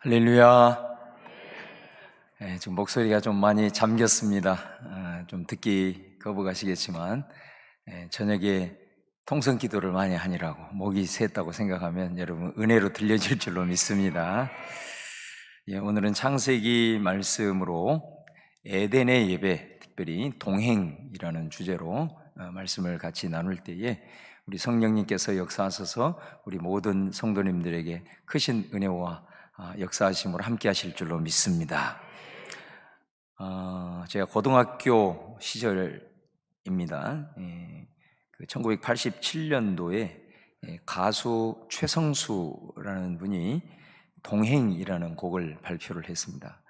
할렐루야. 지금 목소리가 좀 많이 잠겼습니다. 좀 듣기 거부가시겠지만 저녁에 통성 기도를 많이 하느라고 목이 샜다고 생각하면 여러분 은혜로 들려질 줄로 믿습니다. 오늘은 창세기 말씀으로 에덴의 예배, 특별히 동행이라는 주제로 말씀을 같이 나눌 때에 우리 성령님께서 역사하셔서 우리 모든 성도님들에게 크신 은혜와 역사하심으로 함께 하실 줄로 믿습니다. 제가 고등학교 시절입니다. 1987년도에 가수 최성수라는 분이 동행이라는 곡을 발표를 했습니다.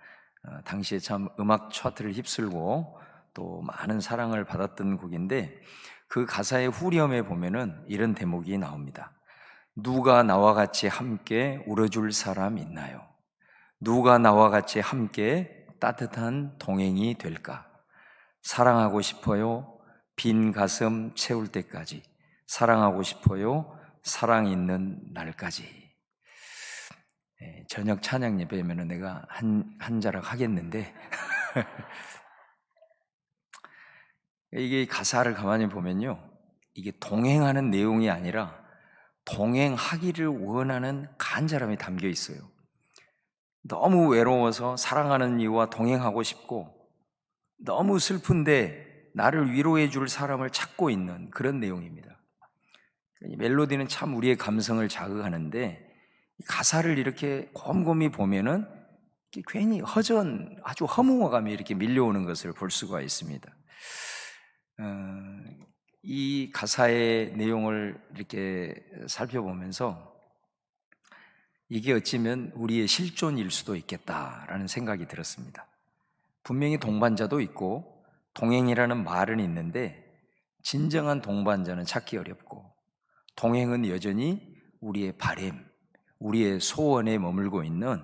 당시에 참 음악 차트를 휩쓸고 또 많은 사랑을 받았던 곡인데 그 가사의 후렴에 보면은 이런 대목이 나옵니다. 누가 나와 같이 함께 울어줄 사람 있나요? 누가 나와 같이 함께 따뜻한 동행이 될까? 사랑하고 싶어요. 빈 가슴 채울 때까지. 사랑하고 싶어요. 사랑 있는 날까지. 저녁 찬양 예배면 내가 한 자락 하겠는데 이게 가사를 가만히 보면요, 이게 동행하는 내용이 아니라 동행하기를 원하는 간절함이 담겨 있어요. 너무 외로워서 사랑하는 이와 동행하고 싶고 너무 슬픈데 나를 위로해 줄 사람을 찾고 있는 그런 내용입니다. 이 멜로디는 참 우리의 감성을 자극하는데 가사를 이렇게 곰곰이 보면은 괜히 아주 허무감이 이렇게 밀려오는 것을 볼 수가 있습니다. 이 가사의 내용을 이렇게 살펴보면서 이게 어찌면 우리의 실존일 수도 있겠다라는 생각이 들었습니다. 분명히 동반자도 있고 동행이라는 말은 있는데 진정한 동반자는 찾기 어렵고 동행은 여전히 우리의 바람, 우리의 소원에 머물고 있는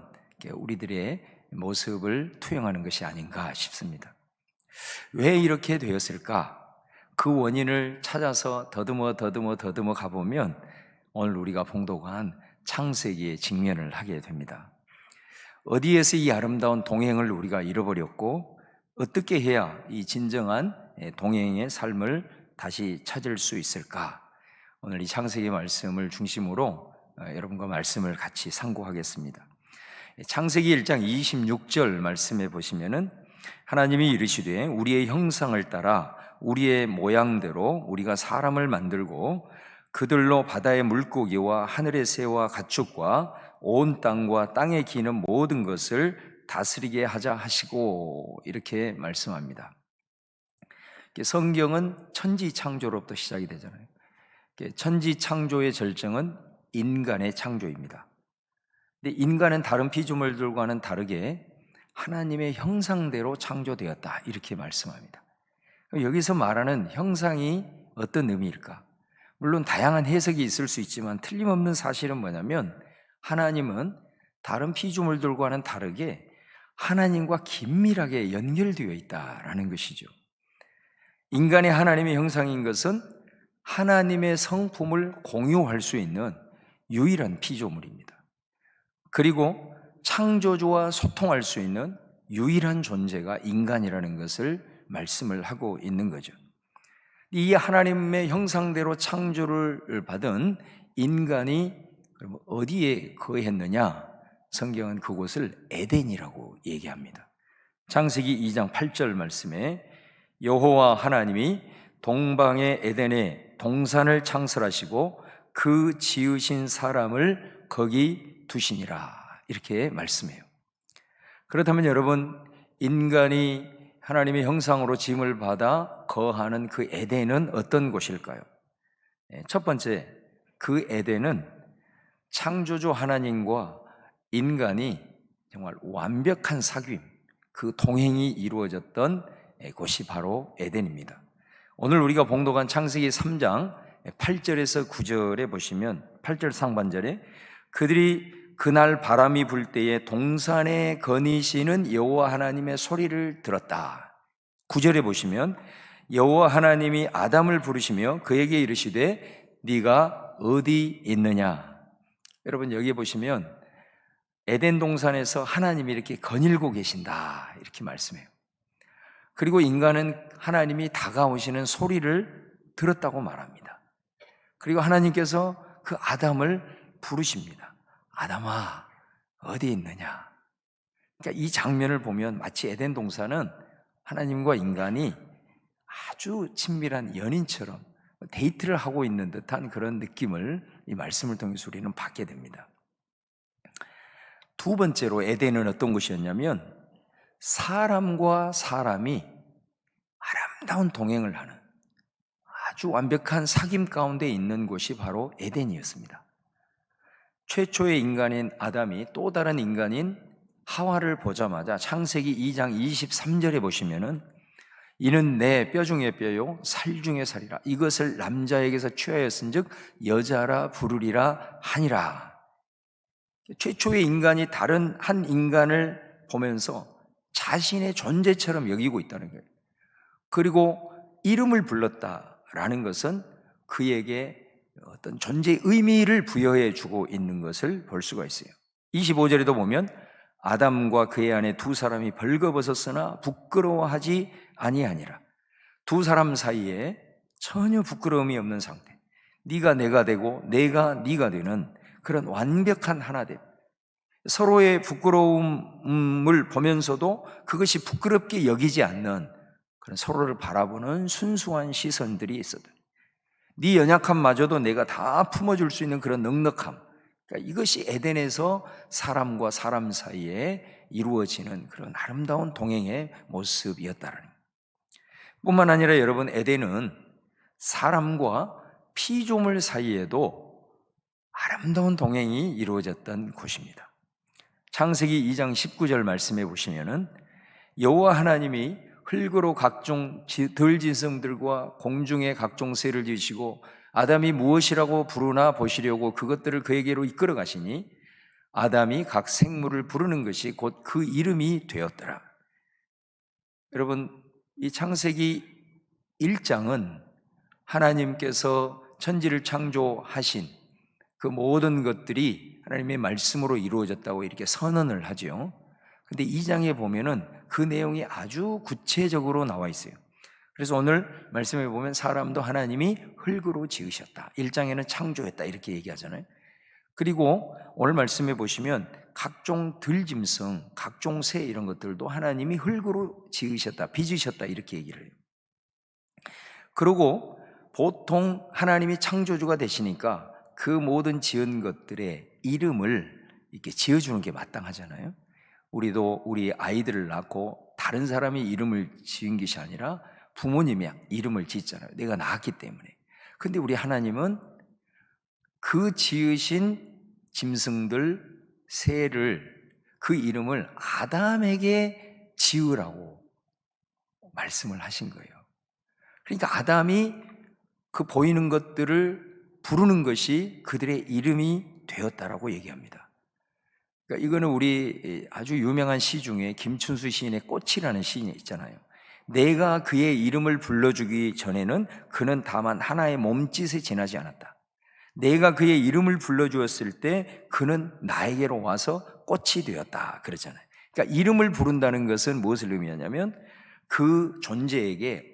우리들의 모습을 투영하는 것이 아닌가 싶습니다. 왜 이렇게 되었을까? 그 원인을 찾아서 더듬어 가보면 오늘 우리가 봉독한 창세기에 직면을 하게 됩니다. 어디에서 이 아름다운 동행을 우리가 잃어버렸고 어떻게 해야 이 진정한 동행의 삶을 다시 찾을 수 있을까? 오늘 이 창세기 말씀을 중심으로 여러분과 말씀을 같이 상고하겠습니다. 창세기 1장 26절 말씀에 보시면은 하나님이 이르시되 우리의 형상을 따라 우리의 모양대로 우리가 사람을 만들고 그들로 바다의 물고기와 하늘의 새와 가축과 온 땅과 땅에 기는 모든 것을 다스리게 하자 하시고 이렇게 말씀합니다. 성경은 천지 창조로부터 시작이 되잖아요. 천지 창조의 절정은 인간의 창조입니다. 근데 인간은 다른 피조물들과는 다르게 하나님의 형상대로 창조되었다 이렇게 말씀합니다. 여기서 말하는 형상이 어떤 의미일까? 물론 다양한 해석이 있을 수 있지만 틀림없는 사실은 뭐냐면 하나님은 다른 피조물들과는 다르게 하나님과 긴밀하게 연결되어 있다라는 것이죠. 인간의 하나님의 형상인 것은 하나님의 성품을 공유할 수 있는 유일한 피조물입니다. 그리고 창조주와 소통할 수 있는 유일한 존재가 인간이라는 것을 말씀을 하고 있는 거죠. 이 하나님의 형상대로 창조를 받은 인간이 그럼 어디에 거했느냐? 성경은 그곳을 에덴이라고 얘기합니다. 창세기 2장 8절 말씀에 여호와 하나님이 동방의 에덴에 동산을 창설하시고 그 지으신 사람을 거기 두시니라 이렇게 말씀해요. 그렇다면 여러분, 인간이 하나님의 형상으로 지음을 받아 거하는 그 에덴은 어떤 곳일까요? 첫 번째, 그 에덴은 창조주 하나님과 인간이 정말 완벽한 사귐, 그 동행이 이루어졌던 곳이 바로 에덴입니다. 오늘 우리가 봉독한 창세기 3장 8절에서 9절에 보시면 8절 상반절에 그들이 그날 바람이 불 때에 동산에 거니시는 여호와 하나님의 소리를 들었다. 9절에 보시면 여호와 하나님이 아담을 부르시며 그에게 이르시되 네가 어디 있느냐. 여러분 여기에 보시면 에덴 동산에서 하나님이 이렇게 거닐고 계신다 이렇게 말씀해요. 그리고 인간은 하나님이 다가오시는 소리를 들었다고 말합니다. 그리고 하나님께서 그 아담을 부르십니다. 아담아, 어디 있느냐? 그러니까 이 장면을 보면 마치 에덴 동산은 하나님과 인간이 아주 친밀한 연인처럼 데이트를 하고 있는 듯한 그런 느낌을 이 말씀을 통해서 우리는 받게 됩니다. 두 번째로 에덴은 어떤 곳이었냐면 사람과 사람이 아름다운 동행을 하는 아주 완벽한 사귐 가운데 있는 곳이 바로 에덴이었습니다. 최초의 인간인 아담이 또 다른 인간인 하와를 보자마자 창세기 2장 23절에 보시면은 이는 내 뼈 중에 뼈요 살 중에 살이라 이것을 남자에게서 취하였은즉 여자라 부르리라 하니라. 최초의 인간이 다른 한 인간을 보면서 자신의 존재처럼 여기고 있다는 거예요. 그리고 이름을 불렀다라는 것은 그에게 어떤 존재의 의미를 부여해 주고 있는 것을 볼 수가 있어요. 25절에도 보면 아담과 그의 아내 두 사람이 벌거벗었으나 부끄러워하지 아니하니라. 두 사람 사이에 전혀 부끄러움이 없는 상태, 네가 내가 되고 내가 네가 되는 그런 완벽한 하나됨, 서로의 부끄러움을 보면서도 그것이 부끄럽게 여기지 않는 그런 서로를 바라보는 순수한 시선들이 있었다. 네 연약함마저도 내가 다 품어줄 수 있는 그런 넉넉함, 그러니까 이것이 에덴에서 사람과 사람 사이에 이루어지는 그런 아름다운 동행의 모습이었다라는 거예요. 뿐만 아니라 여러분, 에덴은 사람과 피조물 사이에도 아름다운 동행이 이루어졌던 곳입니다. 창세기 2장 19절 말씀해 보시면은 여호와 하나님이 흙으로 각종 들짐승들과 공중의 각종 새를 지으시고 아담이 무엇이라고 부르나 보시려고 그것들을 그에게로 이끌어 가시니 아담이 각 생물을 부르는 것이 곧 그 이름이 되었더라. 여러분, 이 창세기 1장은 하나님께서 천지를 창조하신 그 모든 것들이 하나님의 말씀으로 이루어졌다고 이렇게 선언을 하죠. 근데 2장에 보면은 그 내용이 아주 구체적으로 나와 있어요. 그래서 오늘 말씀에 보면 사람도 하나님이 흙으로 지으셨다, 1장에는 창조했다 이렇게 얘기하잖아요. 그리고 오늘 말씀해 보시면 각종 들짐승, 각종 새 이런 것들도 하나님이 흙으로 지으셨다, 빚으셨다 이렇게 얘기를 해요. 그리고 보통 하나님이 창조주가 되시니까 그 모든 지은 것들의 이름을 이렇게 지어주는 게 마땅하잖아요. 우리도 우리 아이들을 낳고 다른 사람이 이름을 지은 것이 아니라 부모님이 이름을 짓잖아요. 내가 낳았기 때문에. 근데 우리 하나님은 그 지으신 짐승들, 새를, 그 이름을 아담에게 지으라고 말씀을 하신 거예요. 그러니까 아담이 그 보이는 것들을 부르는 것이 그들의 이름이 되었다라고 얘기합니다. 그러니까 이거는 우리 아주 유명한 시 중에 김춘수 시인의 꽃이라는 시인이 있잖아요. 내가 그의 이름을 불러주기 전에는 그는 다만 하나의 몸짓에 지나지 않았다. 내가 그의 이름을 불러주었을 때 그는 나에게로 와서 꽃이 되었다 그러잖아요. 그러니까 이름을 부른다는 것은 무엇을 의미하냐면 그 존재에게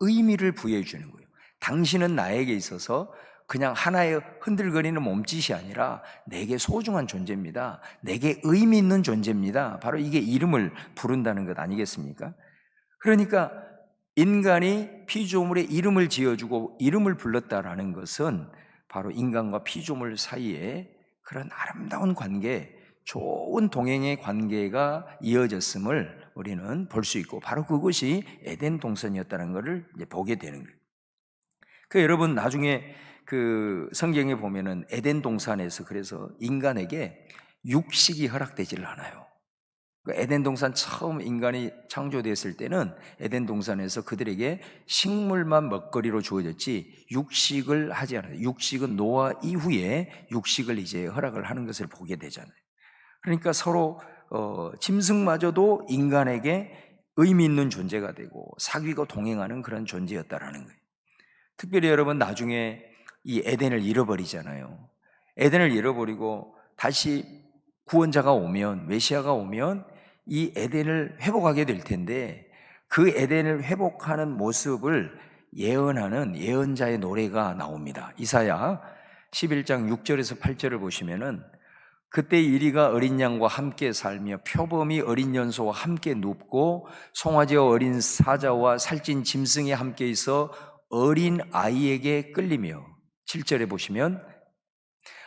의미를 부여해 주는 거예요. 당신은 나에게 있어서 그냥 하나의 흔들거리는 몸짓이 아니라 내게 소중한 존재입니다. 내게 의미 있는 존재입니다. 바로 이게 이름을 부른다는 것 아니겠습니까? 그러니까 인간이 피조물에 이름을 지어주고 이름을 불렀다라는 것은 바로 인간과 피조물 사이에 그런 아름다운 관계, 좋은 동행의 관계가 이어졌음을 우리는 볼 수 있고, 바로 그것이 에덴 동산이었다는 것을 이제 보게 되는 거예요. 그 여러분, 나중에 그 성경에 보면은 에덴 동산에서 그래서 인간에게 육식이 허락되지를 않아요. 에덴 동산 처음 인간이 창조됐을 때는 에덴 동산에서 그들에게 식물만 먹거리로 주어졌지 육식을 하지 않아요. 육식은 노아 이후에 육식을 이제 허락을 하는 것을 보게 되잖아요. 그러니까 서로 짐승마저도 인간에게 의미 있는 존재가 되고 사귀고 동행하는 그런 존재였다라는 거예요. 특별히 여러분, 나중에 이 에덴을 잃어버리잖아요. 에덴을 잃어버리고 다시 구원자가 오면, 메시아가 오면 이 에덴을 회복하게 될 텐데, 그 에덴을 회복하는 모습을 예언하는 예언자의 노래가 나옵니다. 이사야 11장 6절에서 8절을 보시면은, 그때 이리가 어린 양과 함께 살며 표범이 어린 연소와 함께 눕고 송아지와 어린 사자와 살찐 짐승이 함께 있어 어린 아이에게 끌리며, 7절에 보시면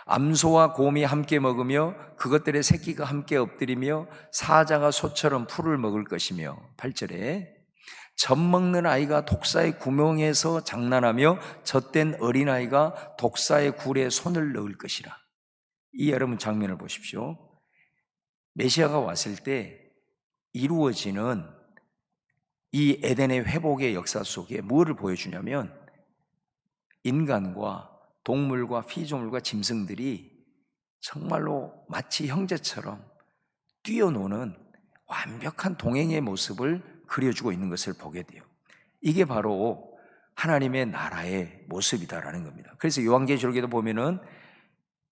암소와 곰이 함께 먹으며 그것들의 새끼가 함께 엎드리며 사자가 소처럼 풀을 먹을 것이며, 8절에 젖 먹는 아이가 독사의 구멍에서 장난하며 젖된 어린아이가 독사의 굴에 손을 넣을 것이라. 이 여러분 장면을 보십시오. 메시아가 왔을 때 이루어지는 이 에덴의 회복의 역사 속에 무엇을 보여주냐면, 인간과 동물과 피조물과 짐승들이 정말로 마치 형제처럼 뛰어노는 완벽한 동행의 모습을 그려주고 있는 것을 보게 돼요. 이게 바로 하나님의 나라의 모습이다라는 겁니다. 그래서 요한계시록에도 보면은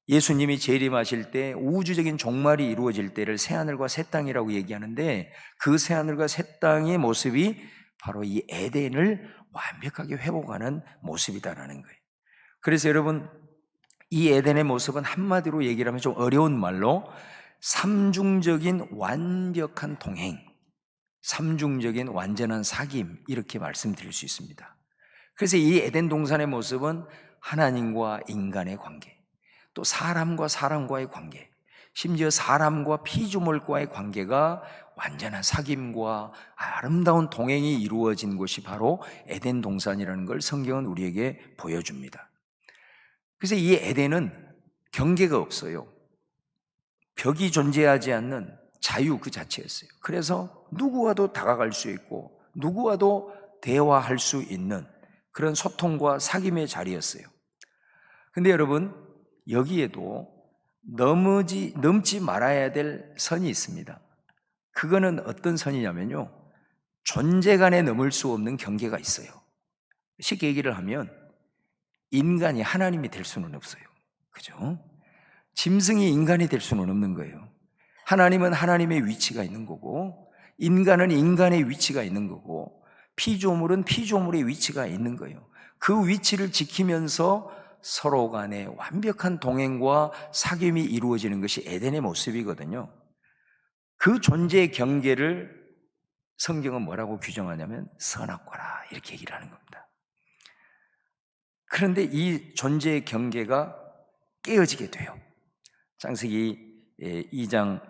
예수님이 재림하실 때 우주적인 종말이 이루어질 때를 새하늘과 새 땅이라고 얘기하는데, 그 새하늘과 새 땅의 모습이 바로 이 에덴을 완벽하게 회복하는 모습이다라는 거예요. 그래서 여러분, 이 에덴의 모습은 한마디로 얘기를 하면 좀 어려운 말로 삼중적인 완벽한 동행, 삼중적인 완전한 사귐, 이렇게 말씀드릴 수 있습니다. 그래서 이 에덴 동산의 모습은 하나님과 인간의 관계, 또 사람과 사람과의 관계, 심지어 사람과 피조물과의 관계가 완전한 사귐과 아름다운 동행이 이루어진 곳이 바로 에덴 동산이라는 걸 성경은 우리에게 보여줍니다. 그래서 이 에덴은 경계가 없어요. 벽이 존재하지 않는 자유 그 자체였어요. 그래서 누구와도 다가갈 수 있고 누구와도 대화할 수 있는 그런 소통과 사귐의 자리였어요. 근데 여러분, 여기에도 넘지 말아야 될 선이 있습니다. 그거는 어떤 선이냐면요, 존재 간에 넘을 수 없는 경계가 있어요. 쉽게 얘기를 하면 인간이 하나님이 될 수는 없어요. 그죠? 짐승이 인간이 될 수는 없는 거예요. 하나님은 하나님의 위치가 있는 거고, 인간은 인간의 위치가 있는 거고, 피조물은 피조물의 위치가 있는 거예요. 그 위치를 지키면서 서로 간에 완벽한 동행과 사귐이 이루어지는 것이 에덴의 모습이거든요. 그 존재의 경계를 성경은 뭐라고 규정하냐면 선악과라, 이렇게 얘기를 하는 겁니다. 그런데 이 존재의 경계가 깨어지게 돼요. 창세기 2장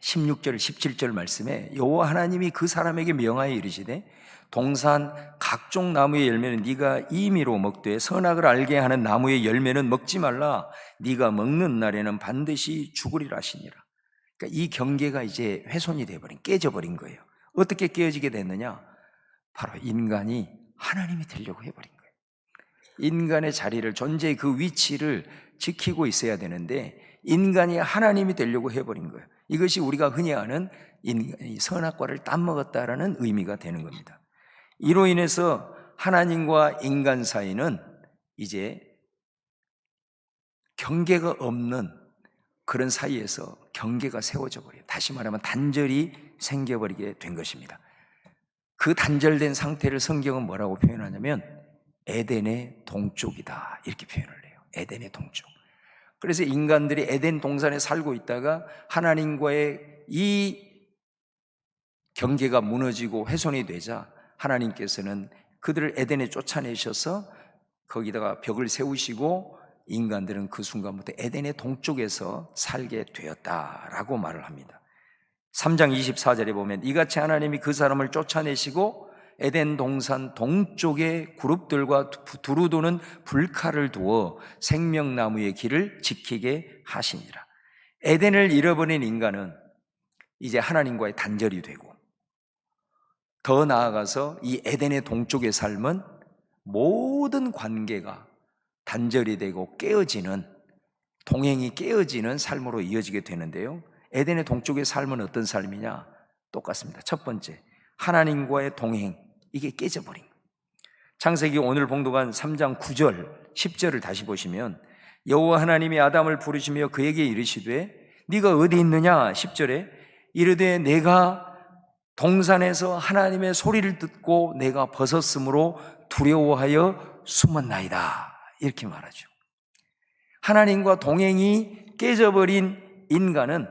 16절 17절 말씀에 여호와 하나님이 그 사람에게 명하여 이르시되, 동산 각종 나무의 열매는 네가 임의로 먹되 선악을 알게 하는 나무의 열매는 먹지 말라. 네가 먹는 날에는 반드시 죽으리라 하시니라. 그러니까 이 경계가 이제 훼손이 되어버린, 깨져버린 거예요. 어떻게 깨어지게 됐느냐? 바로 인간이 하나님이 되려고 해버린 거예요. 인간의 자리를, 존재의 그 위치를 지키고 있어야 되는데 인간이 하나님이 되려고 해버린 거예요. 이것이 우리가 흔히 아는 선악과를 따먹었다라는 의미가 되는 겁니다. 이로 인해서 하나님과 인간 사이는 이제 경계가 없는 그런 사이에서 경계가 세워져 버려요. 다시 말하면 단절이 생겨버리게 된 것입니다. 그 단절된 상태를 성경은 뭐라고 표현하냐면 에덴의 동쪽이다, 이렇게 표현을 해요. 에덴의 동쪽. 그래서 인간들이 에덴 동산에 살고 있다가 하나님과의 이 경계가 무너지고 훼손이 되자 하나님께서는 그들을 에덴에 쫓아내셔서 거기다가 벽을 세우시고 인간들은 그 순간부터 에덴의 동쪽에서 살게 되었다라고 말을 합니다. 3장 24절에 보면 이같이 하나님이 그 사람을 쫓아내시고 에덴 동산 동쪽에 그룹들과 두루 도는 불칼을 두어 생명나무의 길을 지키게 하시니라. 에덴을 잃어버린 인간은 이제 하나님과의 단절이 되고, 더 나아가서 이 에덴의 동쪽의 삶은 모든 관계가 단절이 되고 깨어지는, 동행이 깨어지는 삶으로 이어지게 되는데요, 에덴의 동쪽의 삶은 어떤 삶이냐? 똑같습니다. 첫 번째, 하나님과의 동행, 이게 깨져버린 거예요. 창세기 오늘 봉독한 3장 9절 10절을 다시 보시면 여호와 하나님이 아담을 부르시며 그에게 이르시되 네가 어디 있느냐? 10절에 이르되 내가 동산에서 하나님의 소리를 듣고 내가 벗었으므로 두려워하여 숨었나이다. 이렇게 말하죠. 하나님과 동행이 깨져버린 인간은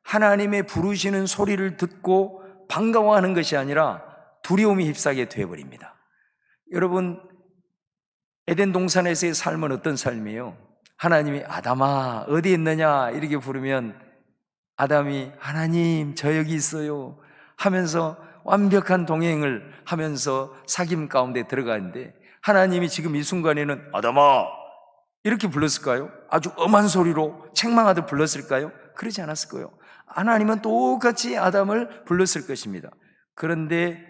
하나님의 부르시는 소리를 듣고 반가워하는 것이 아니라 두려움이 휩싸게 되어버립니다. 여러분, 에덴 동산에서의 삶은 어떤 삶이에요? 하나님이 아담아 어디 있느냐 이렇게 부르면 아담이 하나님 저 여기 있어요 하면서 완벽한 동행을 하면서 사귐 가운데 들어가는데, 하나님이 지금 이 순간에는 아담아 이렇게 불렀을까요? 아주 엄한 소리로 책망하듯 불렀을까요? 그러지 않았을 거예요. 하나님은 똑같이 아담을 불렀을 것입니다. 그런데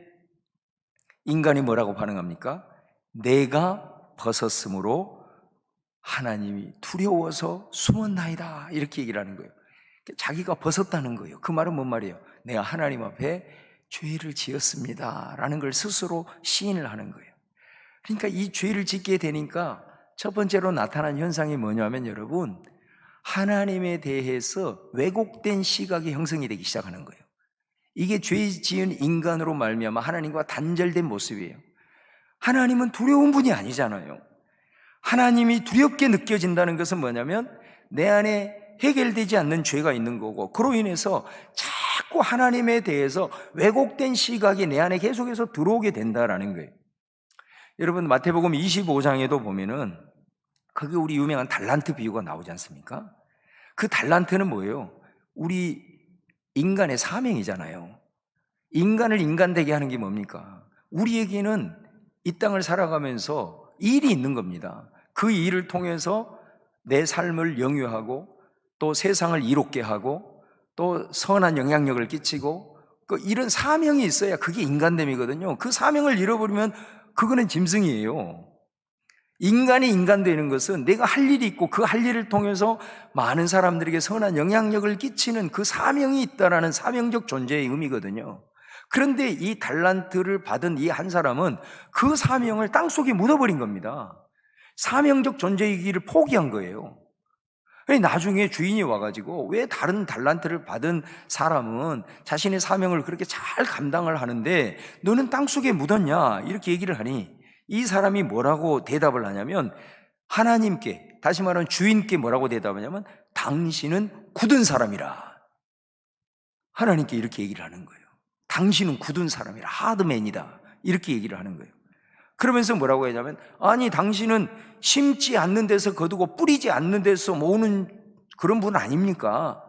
인간이 뭐라고 반응합니까? 내가 벗었으므로 하나님이 두려워서 숨었나이다 이렇게 얘기를 하는 거예요. 자기가 벗었다는 거예요. 그 말은 뭔 말이에요? 내가 하나님 앞에 죄를 지었습니다 라는 걸 스스로 시인을 하는 거예요. 그러니까 이 죄를 짓게 되니까 첫 번째로 나타난 현상이 뭐냐면, 여러분, 하나님에 대해서 왜곡된 시각이 형성이 되기 시작하는 거예요. 이게 죄 지은 인간으로 말미암아 하나님과 단절된 모습이에요. 하나님은 두려운 분이 아니잖아요. 하나님이 두렵게 느껴진다는 것은 뭐냐면 내 안에 해결되지 않는 죄가 있는 거고, 그로 인해서 자꾸 하나님에 대해서 왜곡된 시각이 내 안에 계속해서 들어오게 된다라는 거예요. 여러분, 마태복음 25장에도 보면은 거기 우리 유명한 달란트 비유가 나오지 않습니까? 그 달란트는 뭐예요? 우리 인간의 사명이잖아요. 인간을 인간되게 하는 게 뭡니까? 우리에게는 이 땅을 살아가면서 일이 있는 겁니다. 그 일을 통해서 내 삶을 영유하고 또 세상을 이롭게 하고 또 선한 영향력을 끼치고, 이런 사명이 있어야 그게 인간됨이거든요. 그 사명을 잃어버리면 그거는 짐승이에요. 인간이 인간 되는 것은 내가 할 일이 있고 그 할 일을 통해서 많은 사람들에게 선한 영향력을 끼치는 그 사명이 있다라는 사명적 존재의 의미거든요. 그런데 이 달란트를 받은 이 한 사람은 그 사명을 땅속에 묻어버린 겁니다. 사명적 존재이기를 포기한 거예요. 나중에 주인이 와가지고, 왜 다른 달란트를 받은 사람은 자신의 사명을 그렇게 잘 감당을 하는데 너는 땅속에 묻었냐 이렇게 얘기를 하니, 이 사람이 뭐라고 대답을 하냐면, 하나님께, 다시 말하면 주인께 뭐라고 대답하냐면 당신은 굳은 사람이라. 하나님께 이렇게 얘기를 하는 거예요. 당신은 굳은 사람이라, 하드맨이다 이렇게 얘기를 하는 거예요. 그러면서 뭐라고 하냐면, 아니 당신은 심지 않는 데서 거두고 뿌리지 않는 데서 모으는 그런 분 아닙니까?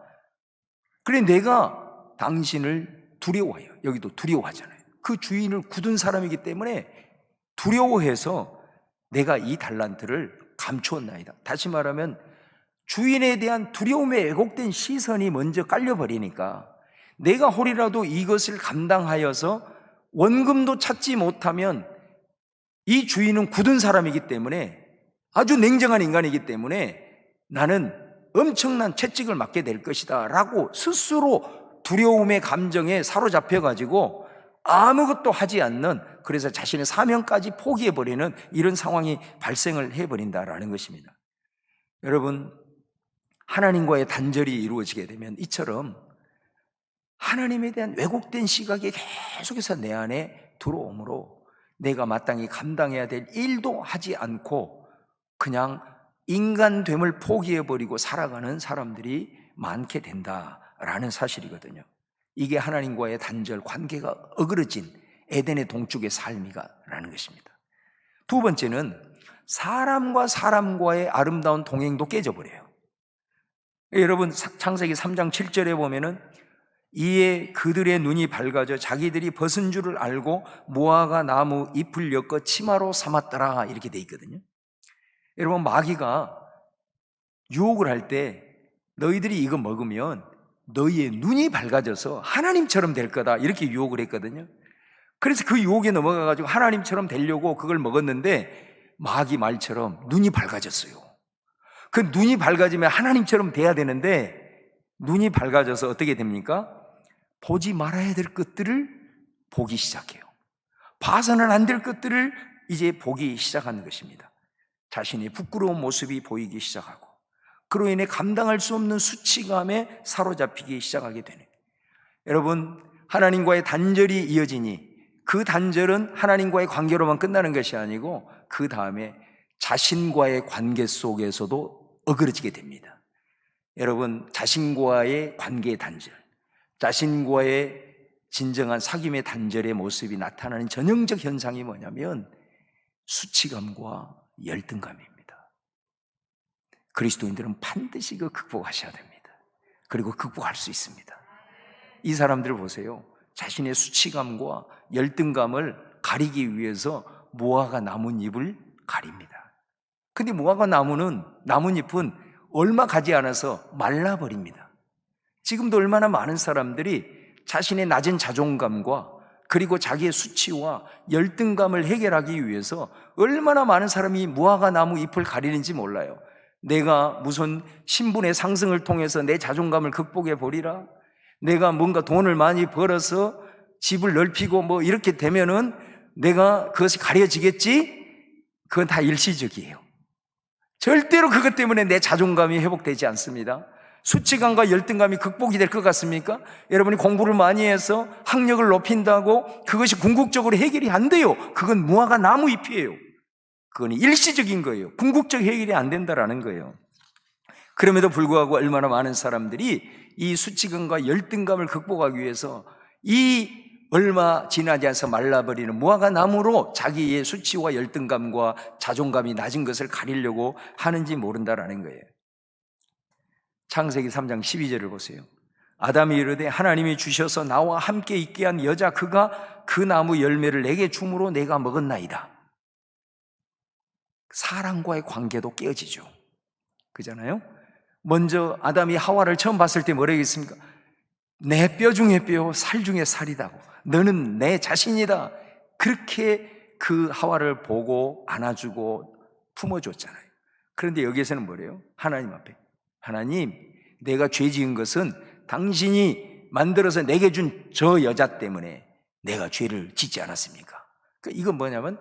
그래 내가 당신을 두려워해요. 여기도 두려워하잖아요. 그 주인을 굳은 사람이기 때문에 두려워해서 내가 이 달란트를 감추었나이다. 다시 말하면 주인에 대한 두려움에 왜곡된 시선이 먼저 깔려버리니까, 내가 홀이라도 이것을 감당하여서 원금도 찾지 못하면 이 주인은 굳은 사람이기 때문에, 아주 냉정한 인간이기 때문에 나는 엄청난 채찍을 맞게 될 것이다 라고 스스로 두려움의 감정에 사로잡혀가지고 아무것도 하지 않는, 그래서 자신의 사명까지 포기해버리는 이런 상황이 발생을 해버린다라는 것입니다. 여러분, 하나님과의 단절이 이루어지게 되면 이처럼 하나님에 대한 왜곡된 시각이 계속해서 내 안에 들어오므로 내가 마땅히 감당해야 될 일도 하지 않고 그냥 인간됨을 포기해버리고 살아가는 사람들이 많게 된다라는 사실이거든요. 이게 하나님과의 단절, 관계가 어그러진 에덴의 동쪽의 삶이라는 것입니다. 두 번째는 사람과 사람과의 아름다운 동행도 깨져버려요. 여러분, 창세기 3장 7절에 보면은 이에 그들의 눈이 밝아져 자기들이 벗은 줄을 알고 무화과 나무 잎을 엮어 치마로 삼았더라 이렇게 돼 있거든요. 여러분, 마귀가 유혹을 할 때 너희들이 이거 먹으면 너희의 눈이 밝아져서 하나님처럼 될 거다 이렇게 유혹을 했거든요. 그래서 그 유혹에 넘어가가지고 하나님처럼 되려고 그걸 먹었는데 마귀 말처럼 눈이 밝아졌어요. 그 눈이 밝아지면 하나님처럼 돼야 되는데 눈이 밝아져서 어떻게 됩니까? 보지 말아야 될 것들을 보기 시작해요. 봐서는 안 될 것들을 이제 보기 시작하는 것입니다. 자신의 부끄러운 모습이 보이기 시작하고, 그로 인해 감당할 수 없는 수치감에 사로잡히기 시작하게 되는 거예요. 여러분, 하나님과의 단절이 이어지니 그 단절은 하나님과의 관계로만 끝나는 것이 아니고 그 다음에 자신과의 관계 속에서도 어그러지게 됩니다. 여러분, 자신과의 관계의 단절, 자신과의 진정한 사귐의 단절의 모습이 나타나는 전형적 현상이 뭐냐면 수치감과 열등감입니다. 그리스도인들은 반드시 극복하셔야 됩니다. 그리고 극복할 수 있습니다. 이 사람들을 보세요. 자신의 수치감과 열등감을 가리기 위해서 무화과 나뭇잎을 가립니다. 근데 무화과 나뭇잎은 얼마 가지 않아서 말라버립니다. 지금도 얼마나 많은 사람들이 자신의 낮은 자존감과 그리고 자기의 수치와 열등감을 해결하기 위해서 얼마나 많은 사람이 무화과 나무 잎을 가리는지 몰라요. 내가 무슨 신분의 상승을 통해서 내 자존감을 극복해 보리라, 내가 뭔가 돈을 많이 벌어서 집을 넓히고 이렇게 되면은 내가 그것이 가려지겠지? 그건 다 일시적이에요. 절대로 그것 때문에 내 자존감이 회복되지 않습니다. 수치감과 열등감이 극복이 될 것 같습니까? 여러분이 공부를 많이 해서 학력을 높인다고 그것이 궁극적으로 해결이 안 돼요. 그건 무화과 나무 잎이에요. 그건 일시적인 거예요. 궁극적 해결이 안 된다라는 거예요. 그럼에도 불구하고 얼마나 많은 사람들이 이 수치감과 열등감을 극복하기 위해서 이 얼마 지나지 않아서 말라버리는 무화과 나무로 자기의 수치와 열등감과 자존감이 낮은 것을 가리려고 하는지 모른다라는 거예요. 창세기 3장 12절을 보세요. 아담이 이르되 하나님이 주셔서 나와 함께 있게 한 여자 그가 그 나무 열매를 내게 줌으로 내가 먹었나이다. 사람과의 관계도 깨어지죠. 그잖아요. 먼저 아담이 하와를 처음 봤을 때 뭐라고 했습니까? 내 뼈 중에 뼈, 살 중에 살이다고. 너는 내 자신이다. 그렇게 그 하와를 보고 안아주고 품어줬잖아요. 그런데 여기에서는 뭐래요? 하나님 앞에, 하나님, 내가 죄 지은 것은 당신이 만들어서 내게 준 저 여자 때문에 내가 죄를 짓지 않았습니까? 그러니까 이건 뭐냐면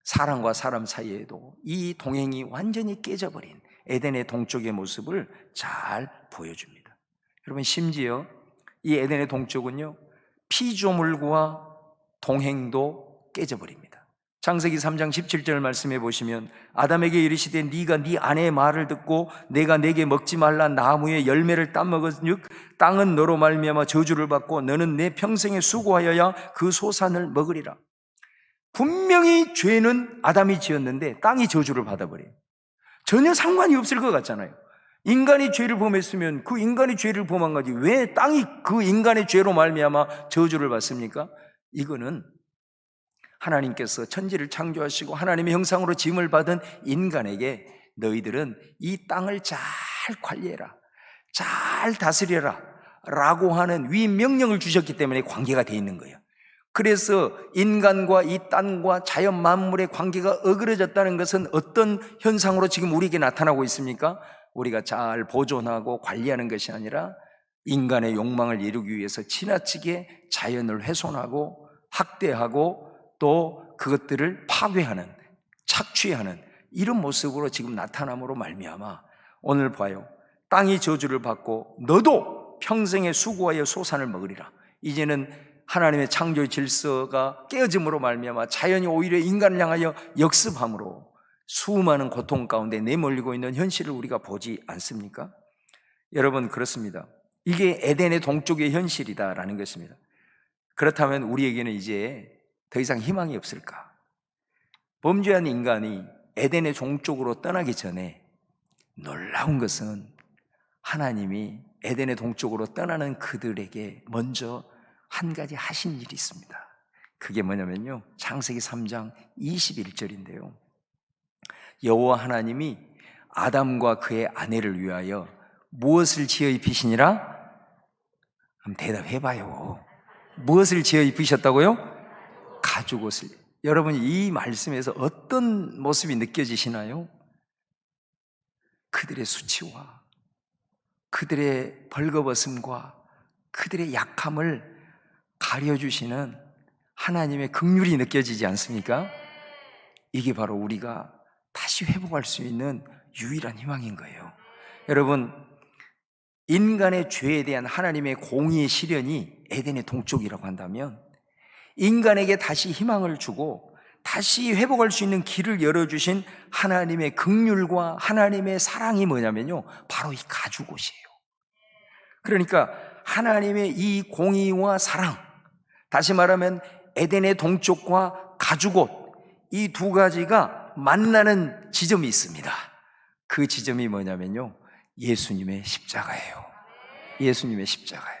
사람과 사람 사이에도 이 동행이 완전히 깨져버린 에덴의 동쪽의 모습을 잘 보여줍니다. 여러분, 심지어 이 에덴의 동쪽은요, 피조물과 동행도 깨져버립니다. 창세기 3장 17절 말씀해 보시면 아담에게 이르시되 네가 네 아내의 말을 듣고 내가 내게 먹지 말라 나무의 열매를 따먹은즉 땅은 너로 말미암아 저주를 받고 너는 내 평생에 수고하여야 그 소산을 먹으리라. 분명히 죄는 아담이 지었는데 땅이 저주를 받아버려요. 전혀 상관이 없을 것 같잖아요. 인간이 죄를 범했으면 그 인간이 죄를 범한 거지 왜 땅이 그 인간의 죄로 말미암아 저주를 받습니까? 이거는 하나님께서 천지를 창조하시고 하나님의 형상으로 지음을 받은 인간에게 너희들은 이 땅을 잘 관리해라, 잘 다스려라 라고 하는 위명령을 주셨기 때문에 관계가 돼 있는 거예요. 그래서 인간과 이 땅과 자연 만물의 관계가 어그러졌다는 것은 어떤 현상으로 지금 우리에게 나타나고 있습니까? 우리가 잘 보존하고 관리하는 것이 아니라 인간의 욕망을 이루기 위해서 지나치게 자연을 훼손하고 학대하고 또 그것들을 파괴하는, 착취하는 이런 모습으로 지금 나타남으로 말미암아 오늘 봐요. 땅이 저주를 받고 너도 평생에 수고하여 소산을 먹으리라. 이제는 하나님의 창조 질서가 깨어짐으로 말미암아 자연이 오히려 인간을 향하여 역습함으로 수많은 고통 가운데 내몰리고 있는 현실을 우리가 보지 않습니까? 여러분, 그렇습니다. 이게 에덴의 동쪽의 현실이다라는 것입니다. 그렇다면 우리에게는 이제 더 이상 희망이 없을까? 범죄한 인간이 에덴의 동쪽으로 떠나기 전에 놀라운 것은 하나님이 에덴의 동쪽으로 떠나는 그들에게 먼저 한 가지 하신 일이 있습니다. 그게 뭐냐면요, 창세기 3장 21절인데요. 여호와 하나님이 아담과 그의 아내를 위하여 무엇을 지어 입히시니라? 한번 대답해봐요. 무엇을 지어 입히셨다고요? 가죽옷을. 여러분, 이 말씀에서 어떤 모습이 느껴지시나요? 그들의 수치와 그들의 벌거벗음과 그들의 약함을 가려주시는 하나님의 긍휼이 느껴지지 않습니까? 이게 바로 우리가 다시 회복할 수 있는 유일한 희망인 거예요. 여러분, 인간의 죄에 대한 하나님의 공의의 실현이 에덴의 동쪽이라고 한다면, 인간에게 다시 희망을 주고 다시 회복할 수 있는 길을 열어주신 하나님의 긍휼과 하나님의 사랑이 뭐냐면요, 바로 이 가죽옷이에요. 그러니까 하나님의 이 공의와 사랑, 다시 말하면 에덴의 동쪽과 가죽옷, 이 두 가지가 만나는 지점이 있습니다. 그 지점이 뭐냐면요, 예수님의 십자가예요. 예수님의 십자가예요.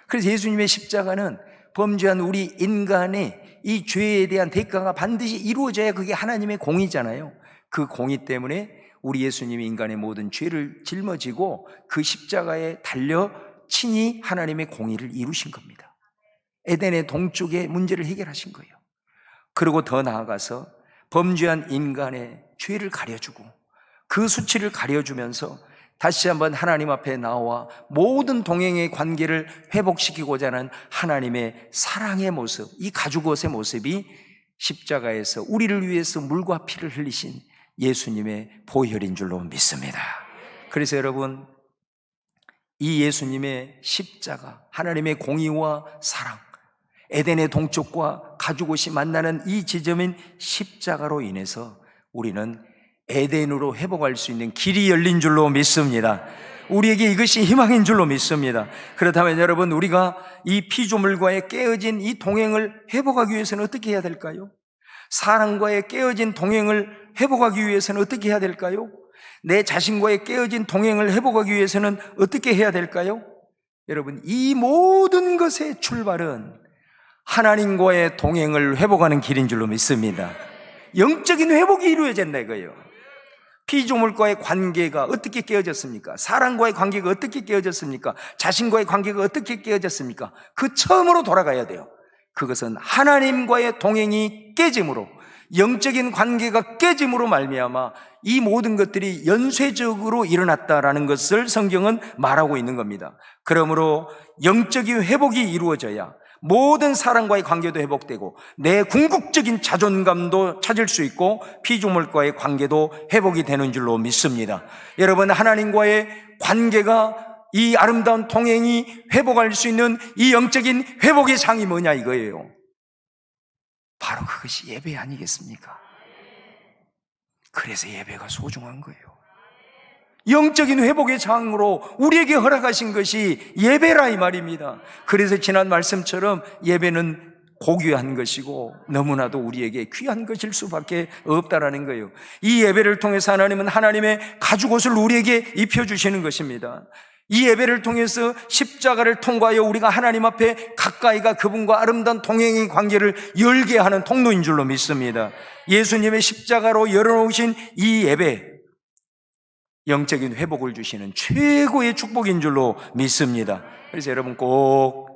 그래서 예수님의 십자가는 범죄한 우리 인간의 이 죄에 대한 대가가 반드시 이루어져야 그게 하나님의 공의잖아요. 그 공의 때문에 우리 예수님이 인간의 모든 죄를 짊어지고 그 십자가에 달려 친히 하나님의 공의를 이루신 겁니다. 에덴의 동쪽의 문제를 해결하신 거예요. 그리고 더 나아가서 범죄한 인간의 죄를 가려주고 그 수치를 가려주면서 다시 한번 하나님 앞에 나와 모든 동행의 관계를 회복시키고자 하는 하나님의 사랑의 모습, 이 가죽옷의 모습이 십자가에서 우리를 위해서 물과 피를 흘리신 예수님의 보혈인 줄로 믿습니다. 그래서 여러분, 이 예수님의 십자가, 하나님의 공의와 사랑, 에덴의 동쪽과 가죽옷이 만나는 이 지점인 십자가로 인해서 우리는 에덴으로 회복할 수 있는 길이 열린 줄로 믿습니다. 우리에게 이것이 희망인 줄로 믿습니다. 그렇다면 여러분, 우리가 이 피조물과의 깨어진 이 동행을 회복하기 위해서는 어떻게 해야 될까요? 사랑과의 깨어진 동행을 회복하기 위해서는 어떻게 해야 될까요? 내 자신과의 깨어진 동행을 회복하기 위해서는 어떻게 해야 될까요? 여러분, 이 모든 것의 출발은 하나님과의 동행을 회복하는 길인 줄로 믿습니다. 영적인 회복이 이루어진다 이거예요. 피조물과의 관계가 어떻게 깨어졌습니까? 사랑과의 관계가 어떻게 깨어졌습니까? 자신과의 관계가 어떻게 깨어졌습니까? 그 처음으로 돌아가야 돼요. 그것은 하나님과의 동행이 깨짐으로, 영적인 관계가 깨짐으로 말미암아 이 모든 것들이 연쇄적으로 일어났다라는 것을 성경은 말하고 있는 겁니다. 그러므로 영적인 회복이 이루어져야 모든 사람과의 관계도 회복되고 내 궁극적인 자존감도 찾을 수 있고 피조물과의 관계도 회복이 되는 줄로 믿습니다. 여러분, 하나님과의 관계가, 이 아름다운 동행이 회복할 수 있는 이 영적인 회복의 상이 뭐냐 이거예요. 바로 그것이 예배 아니겠습니까? 그래서 예배가 소중한 거예요. 영적인 회복의 장으로 우리에게 허락하신 것이 예배라 이 말입니다. 그래서 지난 말씀처럼 예배는 고귀한 것이고 너무나도 우리에게 귀한 것일 수밖에 없다라는 거예요. 이 예배를 통해서 하나님은 하나님의 가죽옷을 우리에게 입혀주시는 것입니다. 이 예배를 통해서 십자가를 통과하여 우리가 하나님 앞에 가까이가 그분과 아름다운 동행의 관계를 열게 하는 통로인 줄로 믿습니다. 예수님의 십자가로 열어놓으신 이 예배, 영적인 회복을 주시는 최고의 축복인 줄로 믿습니다. 그래서 여러분 꼭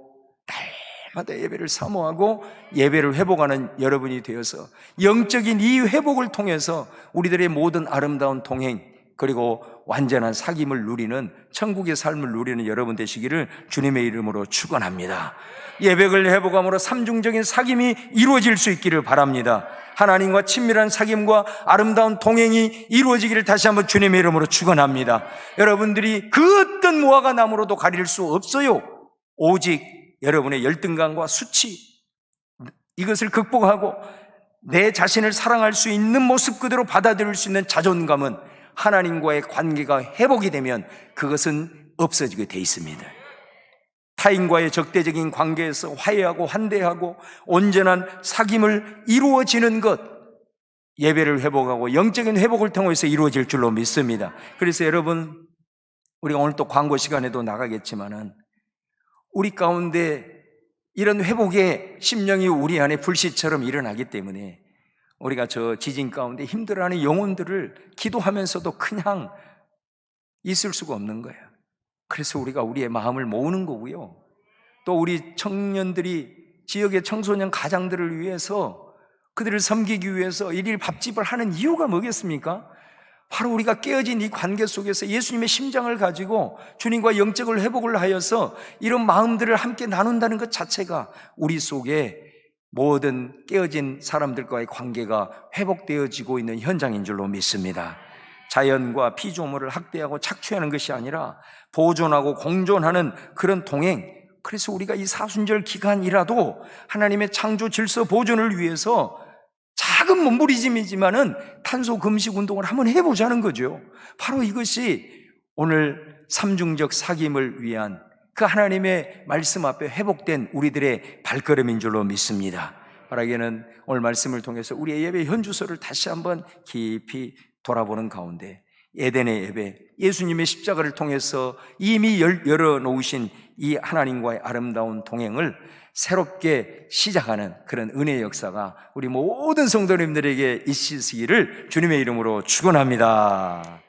날마다 예배를 사모하고 예배를 회복하는 여러분이 되어서 영적인 이 회복을 통해서 우리들의 모든 아름다운 동행, 그리고 완전한 사귐을 누리는, 천국의 삶을 누리는 여러분 되시기를 주님의 이름으로 축원합니다. 예배를 회복함으로 삼중적인 사귐이 이루어질 수 있기를 바랍니다. 하나님과 친밀한 사귐과 아름다운 동행이 이루어지기를 다시 한번 주님의 이름으로 축원합니다. 여러분들이 그 어떤 무화과 나무로도 가릴 수 없어요. 오직 여러분의 열등감과 수치, 이것을 극복하고 내 자신을 사랑할 수 있는 모습 그대로 받아들일 수 있는 자존감은 하나님과의 관계가 회복이 되면 그것은 없어지게 돼 있습니다. 타인과의 적대적인 관계에서 화해하고 환대하고 온전한 사귐을 이루어지는 것, 예배를 회복하고 영적인 회복을 통해서 이루어질 줄로 믿습니다. 그래서 여러분, 우리가 오늘 또 광고 시간에도 나가겠지만은 우리 가운데 이런 회복의 심령이 우리 안에 불씨처럼 일어나기 때문에 우리가 저 지진 가운데 힘들어하는 영혼들을 기도하면서도 그냥 있을 수가 없는 거예요. 그래서 우리가 우리의 마음을 모으는 거고요. 또 우리 청년들이 지역의 청소년 가장들을 위해서, 그들을 섬기기 위해서 일일 밥집을 하는 이유가 뭐겠습니까? 바로 우리가 깨어진 이 관계 속에서 예수님의 심장을 가지고 주님과 영적을 회복을 하여서 이런 마음들을 함께 나눈다는 것 자체가 우리 속에 모든 깨어진 사람들과의 관계가 회복되어지고 있는 현장인 줄로 믿습니다. 자연과 피조물을 학대하고 착취하는 것이 아니라 보존하고 공존하는 그런 동행. 그래서 우리가 이 사순절 기간이라도 하나님의 창조 질서 보존을 위해서 작은 몸부림이지만은 탄소 금식 운동을 한번 해보자는 거죠. 바로 이것이 오늘 삼중적 사귐을 위한 그 하나님의 말씀 앞에 회복된 우리들의 발걸음인 줄로 믿습니다. 바라기에는 오늘 말씀을 통해서 우리의 예배 현주소를 다시 한번 깊이 돌아보는 가운데 에덴의 예배, 예수님의 십자가를 통해서 이미 열어놓으신 이 하나님과의 아름다운 동행을 새롭게 시작하는 그런 은혜의 역사가 우리 모든 성도님들에게 있으시기를 주님의 이름으로 축원합니다.